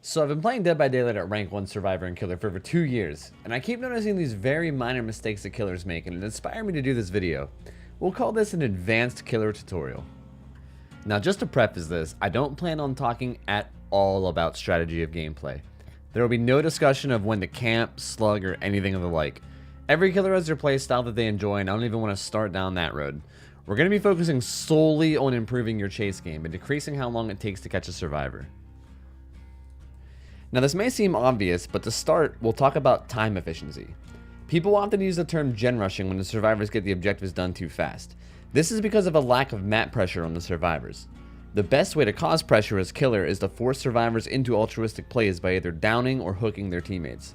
So I've been playing Dead by Daylight at rank 1 Survivor and Killer for over 2 years, and I keep noticing these very minor mistakes that killers make, and it inspired me to do this video. We'll call this an advanced killer tutorial. Now just to preface this, I don't plan on talking at all about strategy of gameplay. There will be no discussion of when to camp, slug, or anything of the like. Every killer has their playstyle that they enjoy, and I don't even want to start down that road. We're going to be focusing solely on improving your chase game and decreasing how long it takes to catch a survivor. Now this may seem obvious, but to start, we'll talk about time efficiency. People often use the term gen rushing when the survivors get the objectives done too fast. This is because of a lack of map pressure on the survivors. The best way to cause pressure as killer is to force survivors into altruistic plays by either downing or hooking their teammates.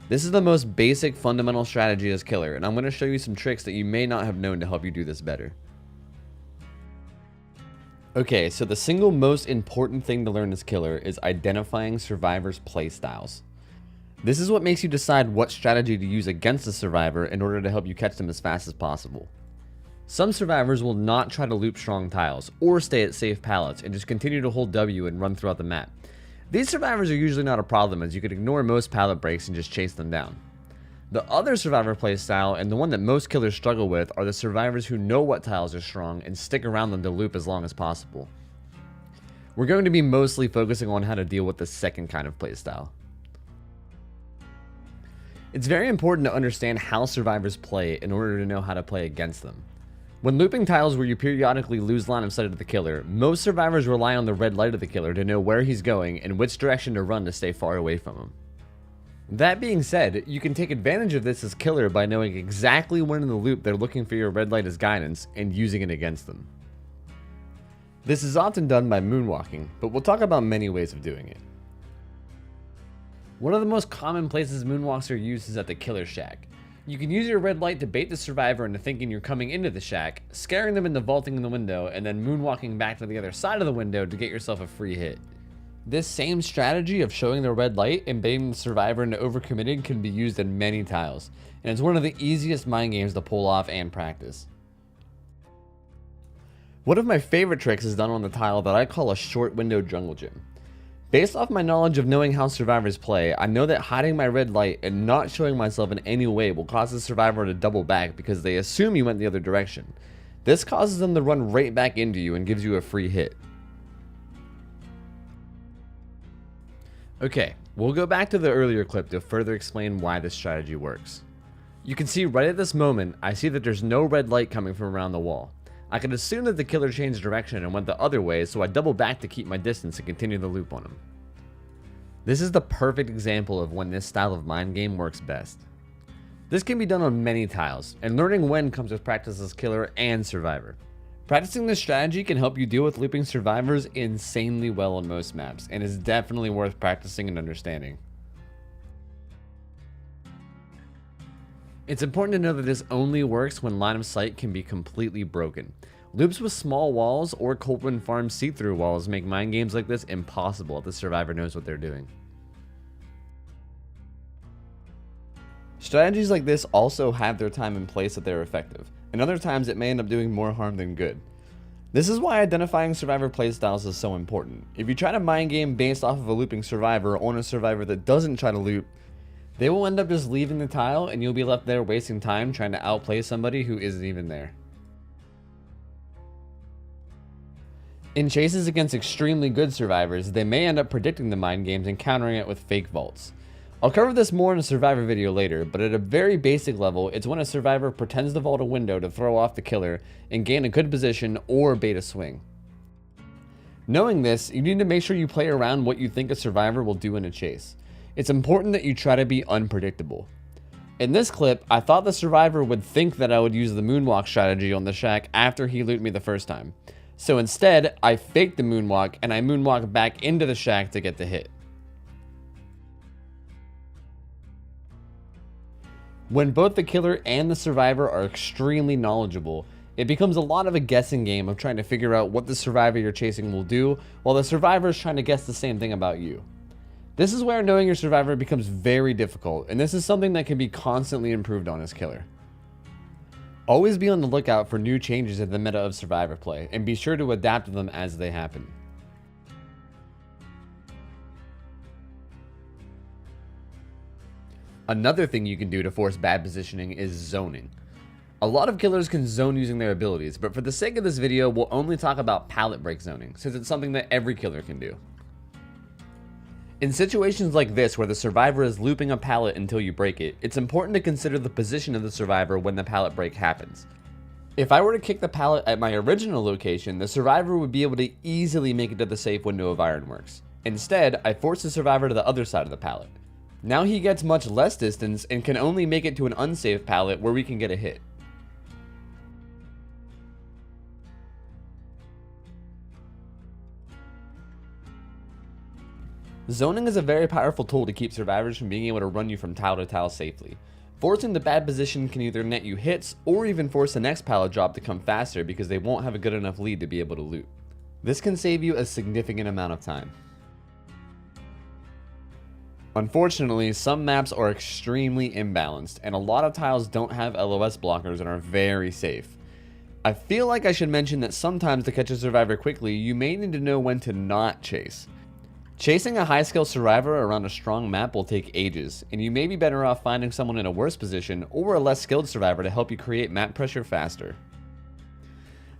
This is the most basic fundamental strategy as killer, and I'm going to show you some tricks that you may not have known to help you do this better. Okay, so the single most important thing to learn as killer is identifying survivors' playstyles. This is what makes you decide what strategy to use against a survivor in order to help you catch them as fast as possible. Some survivors will not try to loop strong tiles or stay at safe pallets and just continue to hold W and run throughout the map. These survivors are usually not a problem, as you could ignore most pallet breaks and just chase them down. The other survivor playstyle, and the one that most killers struggle with, are the survivors who know what tiles are strong and stick around them to loop as long as possible. We're going to be mostly focusing on how to deal with the second kind of playstyle. It's very important to understand how survivors play in order to know how to play against them. When looping tiles where you periodically lose line of sight of the killer, most survivors rely on the red light of the killer to know where he's going and which direction to run to stay far away from him. That being said, you can take advantage of this as killer by knowing exactly when in the loop they're looking for your red light as guidance and using it against them. This is often done by moonwalking, but we'll talk about many ways of doing it. One of the most common places moonwalks are used is at the killer shack. You can use your red light to bait the survivor into thinking you're coming into the shack, scaring them into vaulting in the window, and then moonwalking back to the other side of the window to get yourself a free hit. This same strategy of showing the red light and baiting the survivor into overcommitting can be used in many tiles, and it's one of the easiest mind games to pull off and practice. One of my favorite tricks is done on the tile that I call a short window jungle gym. Based off my knowledge of knowing how survivors play, I know that hiding my red light and not showing myself in any way will cause the survivor to double back because they assume you went the other direction. This causes them to run right back into you and gives you a free hit. Okay, we'll go back to the earlier clip to further explain why this strategy works. You can see right at this moment, I see that there's no red light coming from around the wall. I can assume that the killer changed direction and went the other way, so I double back to keep my distance and continue the loop on him. This is the perfect example of when this style of mind game works best. This can be done on many tiles, and learning when comes with practice as killer and survivor. Practicing this strategy can help you deal with looping survivors insanely well on most maps, and is definitely worth practicing and understanding. It's important to know that this only works when line of sight can be completely broken. Loops with small walls or Coldwind Farm see-through walls make mind games like this impossible if the survivor knows what they're doing. Strategies like this also have their time and place that they're effective, and other times it may end up doing more harm than good. This is why identifying survivor playstyles is so important. If you try to mind game based off of a looping survivor on a survivor that doesn't try to loop, they will end up just leaving the tile and you'll be left there wasting time trying to outplay somebody who isn't even there. In chases against extremely good survivors, they may end up predicting the mind games and countering it with fake vaults. I'll cover this more in a survivor video later, but at a very basic level, it's when a survivor pretends to vault a window to throw off the killer and gain a good position or bait a swing. Knowing this, you need to make sure you play around what you think a survivor will do in a chase. It's important that you try to be unpredictable. In this clip, I thought the survivor would think that I would use the moonwalk strategy on the shack after he looted me the first time. So instead, I faked the moonwalk and I moonwalked back into the shack to get the hit. When both the killer and the survivor are extremely knowledgeable, it becomes a lot of a guessing game of trying to figure out what the survivor you're chasing will do, while the survivor is trying to guess the same thing about you. This is where knowing your survivor becomes very difficult, and this is something that can be constantly improved on as killer. Always be on the lookout for new changes in the meta of survivor play, and be sure to adapt to them as they happen. Another thing you can do to force bad positioning is zoning. A lot of killers can zone using their abilities, but for the sake of this video, we'll only talk about pallet break zoning, since it's something that every killer can do. In situations like this where the survivor is looping a pallet until you break it, it's important to consider the position of the survivor when the pallet break happens. If I were to kick the pallet at my original location, the survivor would be able to easily make it to the safe window of ironworks. Instead, I force the survivor to the other side of the pallet. Now he gets much less distance and can only make it to an unsafe pallet where we can get a hit. Zoning is a very powerful tool to keep survivors from being able to run you from tile to tile safely. Forcing the bad position can either net you hits or even force the next pallet drop to come faster because they won't have a good enough lead to be able to loot. This can save you a significant amount of time. Unfortunately, some maps are extremely imbalanced and a lot of tiles don't have LOS blockers and are very safe. I feel like I should mention that sometimes to catch a survivor quickly, you may need to know when to not chase. Chasing a high skill survivor around a strong map will take ages, and you may be better off finding someone in a worse position or a less skilled survivor to help you create map pressure faster.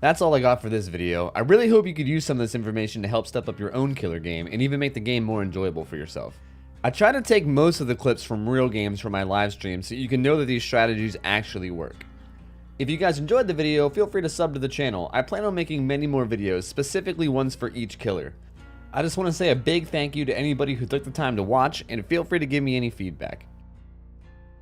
That's all I got for this video. I really hope you could use some of this information to help step up your own killer game and even make the game more enjoyable for yourself. I try to take most of the clips from real games for my live stream so you can know that these strategies actually work. If you guys enjoyed the video, feel free to sub to the channel. I plan on making many more videos, specifically ones for each killer. I just want to say a big thank you to anybody who took the time to watch, and feel free to give me any feedback.